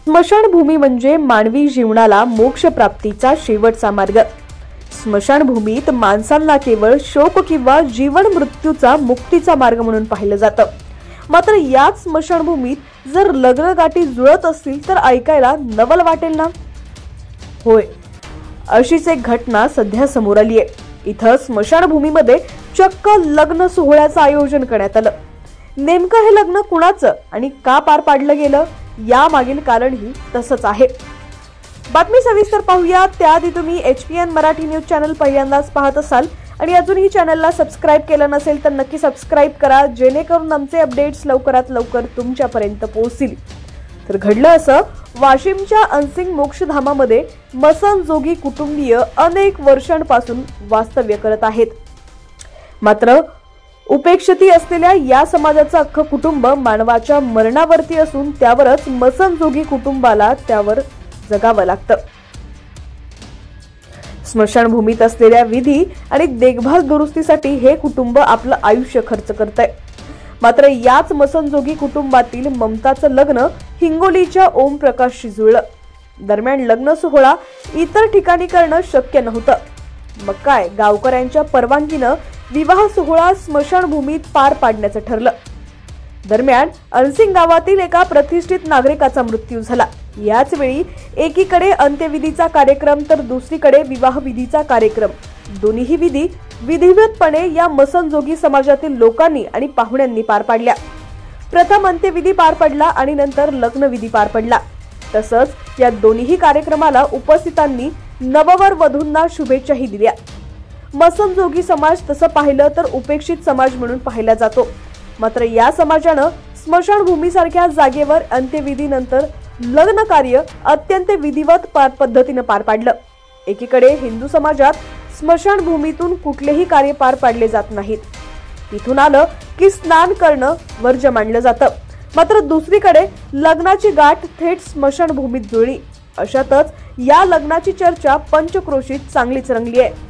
स्मशानभूमी म्हणजे मानवी जीवनाला मोक्ष प्राप्तीचा शेवटचा मार्ग। स्मशानभूमीत माणसांना केवळ शोक किंवा जीवन मृत्यूचा मुक्तीचा मार्ग म्हणून पाहिलं जातं। मात्र याच स्मशानभूमीत जर लग्न गाठी जुळत असतील तर ऐकायला नवल वाटेल ना? होय, अशीच एक घटना सध्या समोर आली आहे। इथं स्मशानभूमीमध्ये चक्क लग्न सोहळ्याचं आयोजन करण्यात आलं। नेमकं हे लग्न कुणाचं आणि का पार पाडलं गेलं यामागील कारणही तसंच आहे। बातमी सविस्तर पाहूया। त्याआधी तुम्ही HPN मराठी न्यूज चॅनल पहिल्यांदाच पाहत असाल आणि अजूनही चॅनलला सबस्क्राइब केलं नसेल तर नक्की सबस्क्राइब करा, जेणेकरून आमचे अपडेट्स लवकरात लवकर तुमच्यापर्यंत पोहोचतील। तर घडलं असं, वाशिमच्या अनसिंग मोक्षधामामध्ये मसनजोगी कुटुंबीय अनेक वर्षांपासून वास्तव्य करत आहेत। मात्र उपेक्षिती असलेल्या या समाजाचं अख्खं कुटुंब मानवाच्या मरणावरती असून त्यावरच मसनजोगी कुटुंबाला त्यावर जगावं लागतं। स्मशानभूमीत असलेल्या विधी आणि देखभाल दुरुस्तीसाठी हे कुटुंब आपलं आयुष्य खर्च करतंय। मात्र याच मसनजोगी कुटुंबातील ममताचं लग्न हिंगोलीच्या ओम प्रकाशशी जुळलं। दरम्यान लग्न सोहळा इतर ठिकाणी करणं शक्य नव्हतं। मग काय, गावकऱ्यांच्या परवानगीनं विवाह सोहळा स्मशानभूमीत पार पाडण्याचं ठरलं। दरम्यान अनसिंग गावातील एका प्रतिष्ठित नागरिकाचा मृत्यू झाला। याच वेळी एकीकडे अंत्यविधीचा कार्यक्रम तर दुसरीकडे विवाहविधीचा कार्यक्रम, दोन्ही विधी विधिवतपणे या मसनजोगी समाजातील लोकांनी आणि पाहुण्यांनी पार पाडल्या। प्रथम अंत्यविधी पार पडला आणि नंतर लग्नविधी पार पडला। तसंच या दोन्ही कार्यक्रमाला उपस्थितांनी नववर वधूंना शुभेच्छाही दिल्या। मसनजोगी समाज तसं पाहिलं तर उपेक्षित समाज म्हणून पाहिला जातो। मात्र या समाजानं स्मशानभूमीसारख्या जागेवर अंत्यविधीनंतर लग्न कार्य अत्यंत विधिवत पद्धतीने पार पाडलं। एकीकडे हिंदू समाजात स्मशानभूमीतून कुठलेही कार्य पार पाडले जात नाहीत, तिथून आलं की स्नान करणं वर्ज्य मानलं जातं। मात्र दुसरीकडे लग्नाची गाठ थेट स्मशानभूमीत जुळली। अशातच या लग्नाची चर्चा पंचक्रोशीत चांगलीच रंगली आहे।